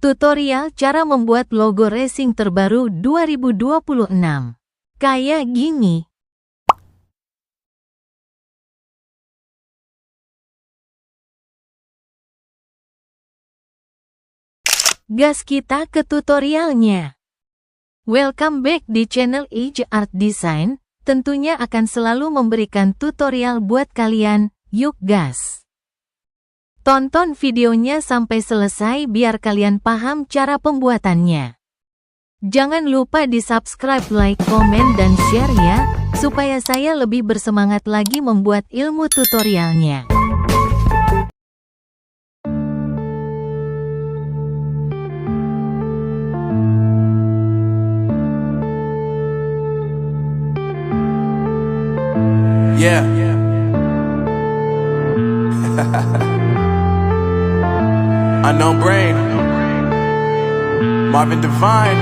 Tutorial cara membuat logo racing terbaru 2026. Kayak gini. Gas kita ke tutorialnya. Welcome back di channel Art Design. Tentunya akan selalu memberikan tutorial buat kalian. Yuk gas. Tonton videonya sampai selesai biar kalian paham cara pembuatannya. Jangan lupa di subscribe, like, komen, dan share ya, supaya saya lebih bersemangat lagi membuat ilmu tutorialnya. Yeah. Unknown brain, Marvin Divine.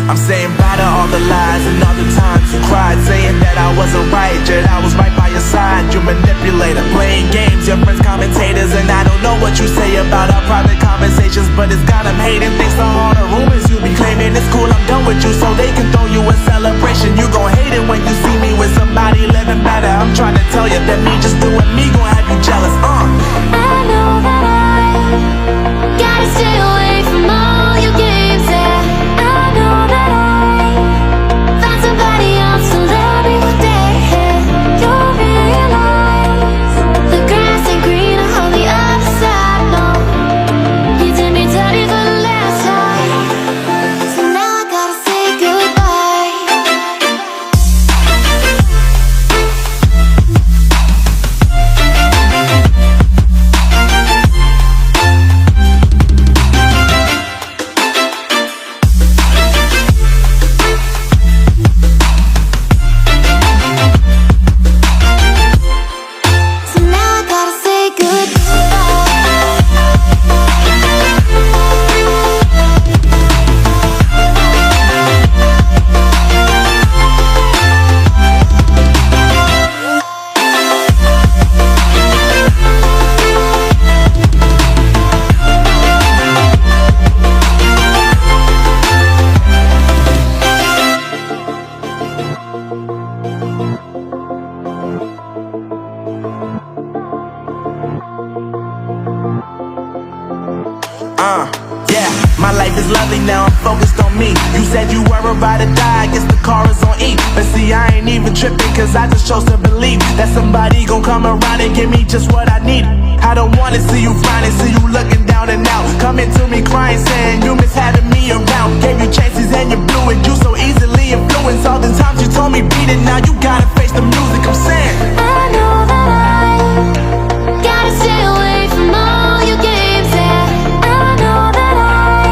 I'm saying bye to all the lies and all the times you cried, saying that I wasn't right, yet I was right by your side. You manipulator, playing games, your friends commentators, and I don't know what you say about our private conversations, but it's got them hating. Thanks to all the rumors you be claiming, it's cool I'm done with you, so they can throw you a celebration. You gon' hate it when you see me with somebody living better. I'm trying to tell you that me just doing me gon' have you jealous. I know that I gotta stay away from all your games, yeah. I know that I found somebody else to love me one day, yeah. You'll realize the grass ain't greener on the other side, no. You did me dirty for the last time, so now I gotta say goodbye. So now I gotta say goodbye. Yeah, my life is lovely now, I'm focused on me. You said you were a ride or die, I guess the car is on E. But see, I ain't even tripping, cause I just chose to believe that somebody gon' come around and give me just what I need. I don't wanna see you frowning, see you looking down and out, coming to me crying, saying you miss having me around. Gave you chances and you blew it, you so easily influenced. All the times you told me beat it, now you gotta face the music. I'm saying I know that I gotta stay away from all your games, yeah. I know that I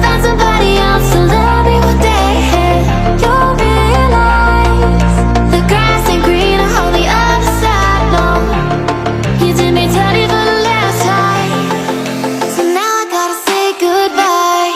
found somebody else to love me one day, yeah. You'll realize the grass ain't greener on the other side, no. You did me dirty for the last time, so now I gotta say goodbye.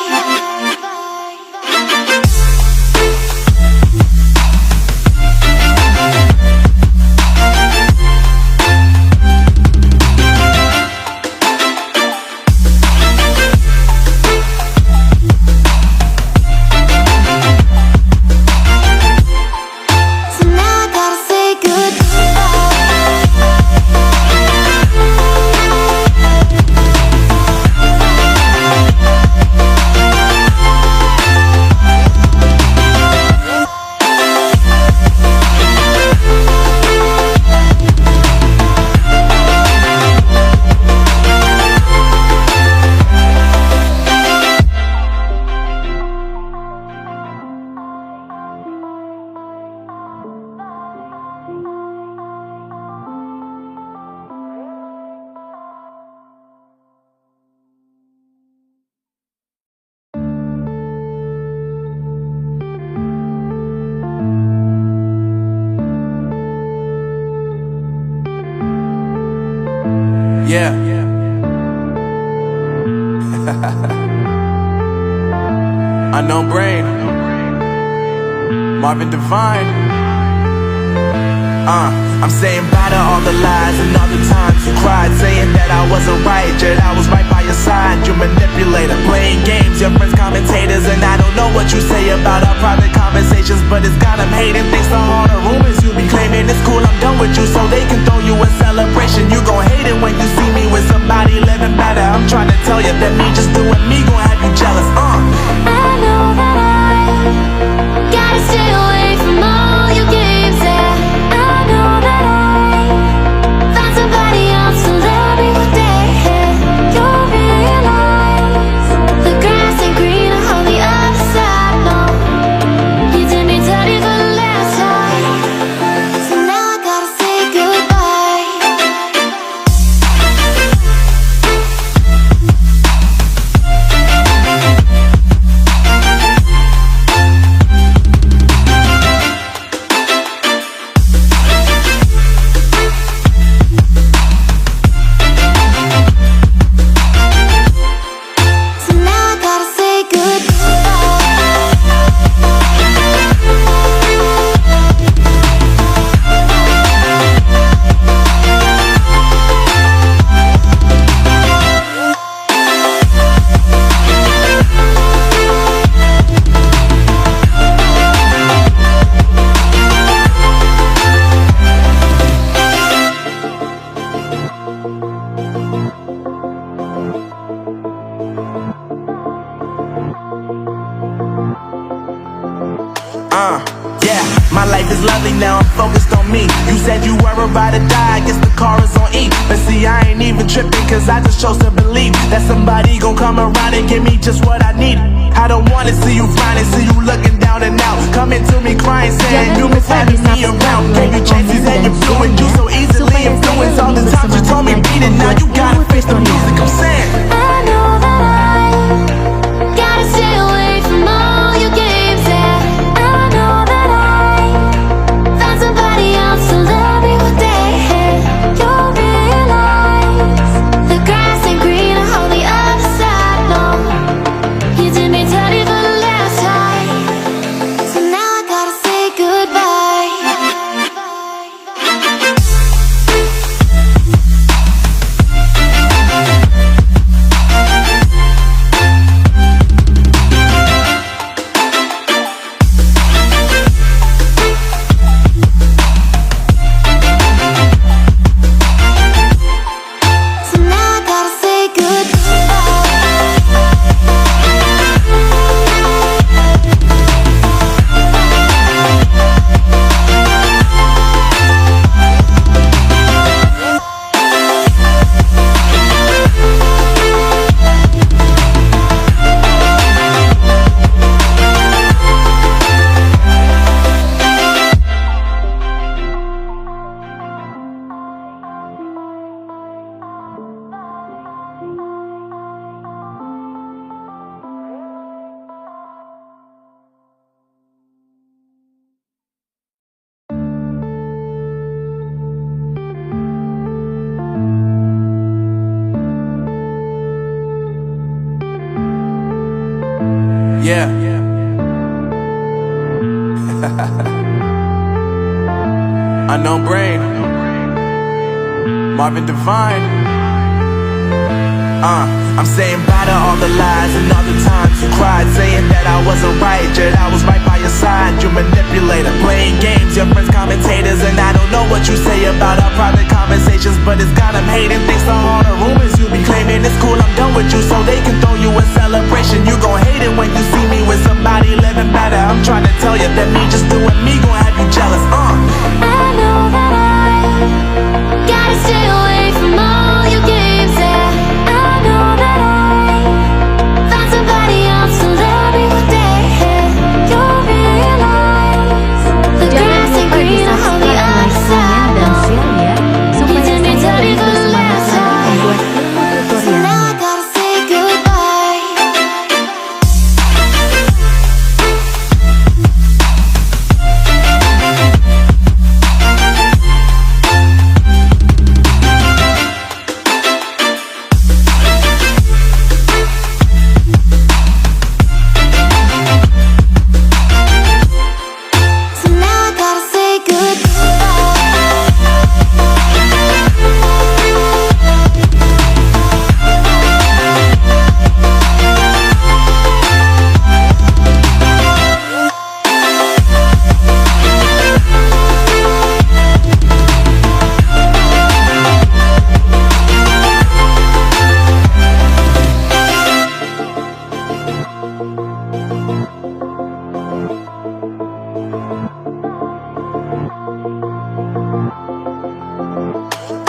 So now I gotta say goodbye. yeah. Unknown brain, Marvin Divine. I'm saying bye to all the lies and all the times you cried, saying that I wasn't right, yet I was right by your your side, you manipulator. Playing games, your friends commentators, and I don't know what you say about our private conversations, but it's got them hating. Thanks to all the rumors you be claiming. It's cool, I'm done with you, so they can throw you a celebration. You gon' hate it when you see me with somebody living better. I'm trying to tell you that me just doing me gon' have you jealous. I know that I gotta stay away from all your games. Yeah, I know that I found somebody else to love me one day. You'll realize the grass ain't greener on the other side. No, you did me dirty for the last time, so now I gotta say goodbye. So now I gotta say goodbye. Yeah, my life is lovely now, I'm focused on me. You said you were about to die, I guess the car is on E. But see, I ain't even tripping, cause I just chose to believe that somebody gon' come around and give me just what I need. I don't wanna see you frowning, see you looking down and out, coming to me crying, saying you miss having me around. Gave you chances and you blew it, you so easily influenced. All the times you told me beat it, now you gotta face the music, I'm saying I know that I gotta stay away from all your games. Yeah, I know that I found somebody else to love me one day. You'll realize the grass ain't greener on the other side. No, you did me dirty for the last time, so now I gotta say goodbye. So now I gotta say goodbye. Yeah. Unknown Brain, Marvin Divine. I'm saying bye to all the lies and all the times you cried, saying that I wasn't right, yet I was right by your side. You manipulator, playing games, your friends commentators, and I don't know what you say about our private conversations, but it's got them hating. Thanks to all the rumors you be claiming. It's cool, I'm done with you, so they can throw you a celebration. You gon' hate it when you see me with somebody living better. I'm trying to tell you that me just doing me gon' have you jealous. I know that I gotta stay away from all your games. Yeah, I know that I found somebody else to love me one day. You'll realize the grass ain't greener on the other side. dan share ya, supaya You did me saya dirty lebih for the bersemangat last lagi time, membuat ilmu so now I tutorialnya. gotta say goodbye.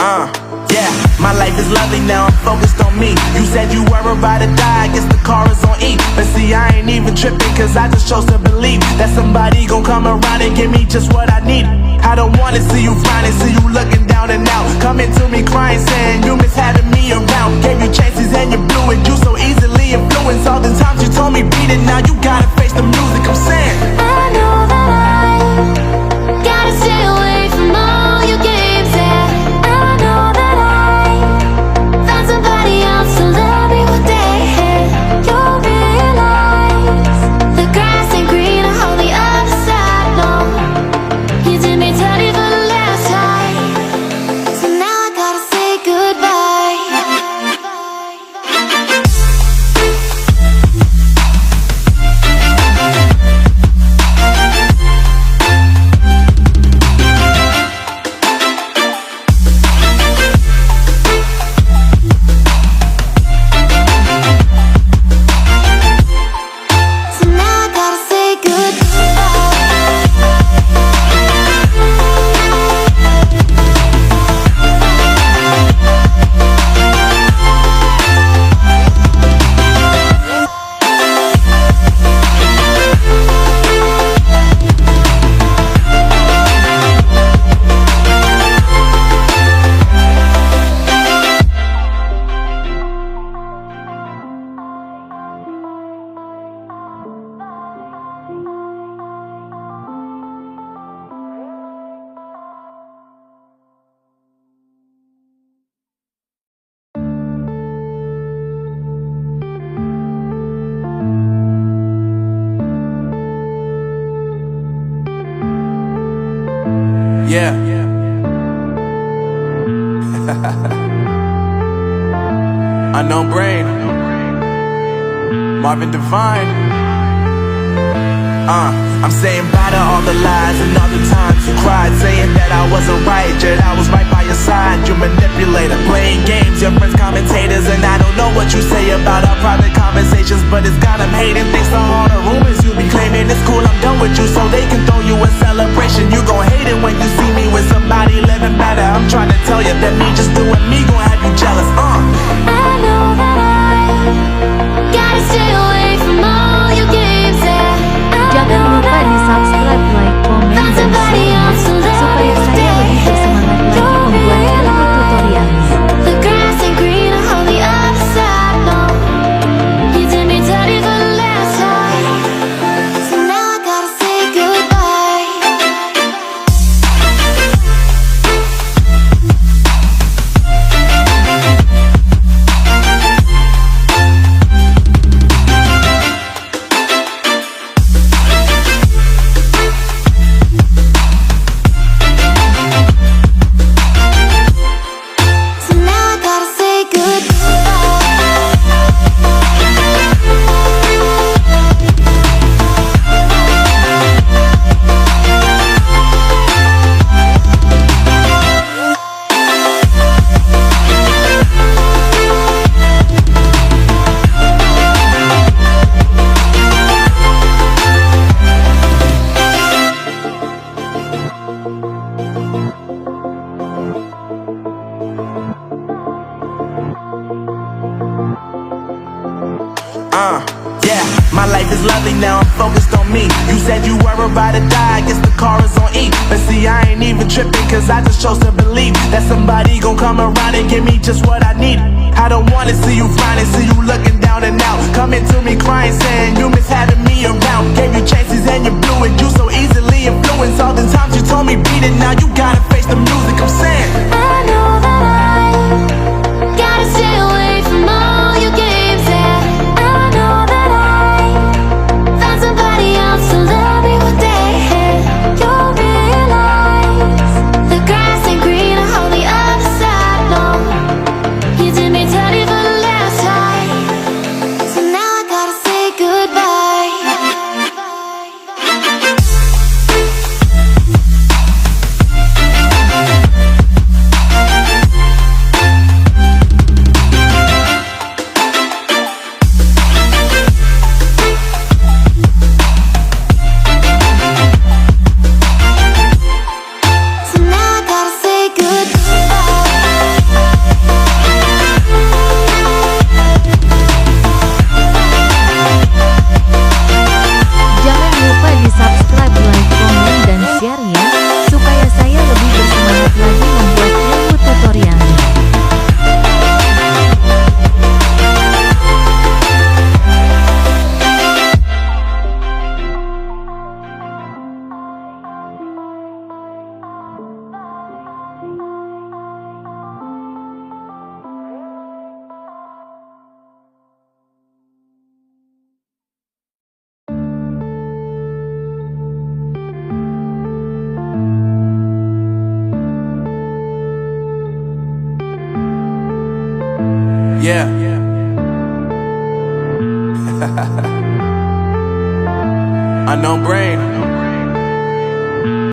Yeah, my life is lovely now, I'm focused on me. You said you were about to die, I guess the car is on E. But see, I ain't even tripping, cause I just chose to believe that somebody gon' come around and give me just what I need. I don't wanna see you finding, see you looking down and out, coming to me crying, saying you miss having me around. Gave you chances and you blew it, you so easily influenced. All the times you told me beat it, now you gotta face the music, I'm saying I know that I gotta stay away from all your games, yeah. I know that I found somebody else to love me what they had. You'll realize the grass ain't greener on the other side, no. You did me dirty for the last time, so now I gotta say goodbye. So now I gotta say Yeah. Unknown Brain, Marvin Divine. I'm saying bye to all the lies and all the times you cried, saying that I wasn't right, yet I was right by your side. You manipulator, playing games, your friends commentators, and I don't know what you say about our private conversations, but it's got them hating. Thanks to all the rumors you be claiming, it's cool, I'm done with you, so they can throw you a celebration. You gon' hate it when you see me with somebody living better. I'm trying to tell you that me just doing me gon' have you jealous. I know that I gotta stay away from all your games, yeah. Jangan lupa di subscribe, like, komen, dan share supaya saya lebih bersemangat lagi membuat ilmu tutorial. The grass ain't greener on the other side, no. You did me dirty for the last time, so now I gotta say goodbye. So now I gotta say goodbye. Yeah, my life is lovely now, I'm focused on me. You said you were about to die, I guess the car is on E. But see, I ain't even tripping, cause I just chose to believe that somebody gon' come around and give me just what I need. I don't wanna see you finding, see you looking down and out, coming to me crying, saying you miss having me around. Gave you chances and you blew it, you so easily influenced. All the times you told me beat it, now you gotta face the music, I'm saying I know that I gotta stay away from all your games, yeah. I know that I found somebody else to love me what they had. You'll realize the grass ain't greener on the other side, no. You did me dirty for the last time, so now I gotta say goodbye. Yeah. Unknown brain.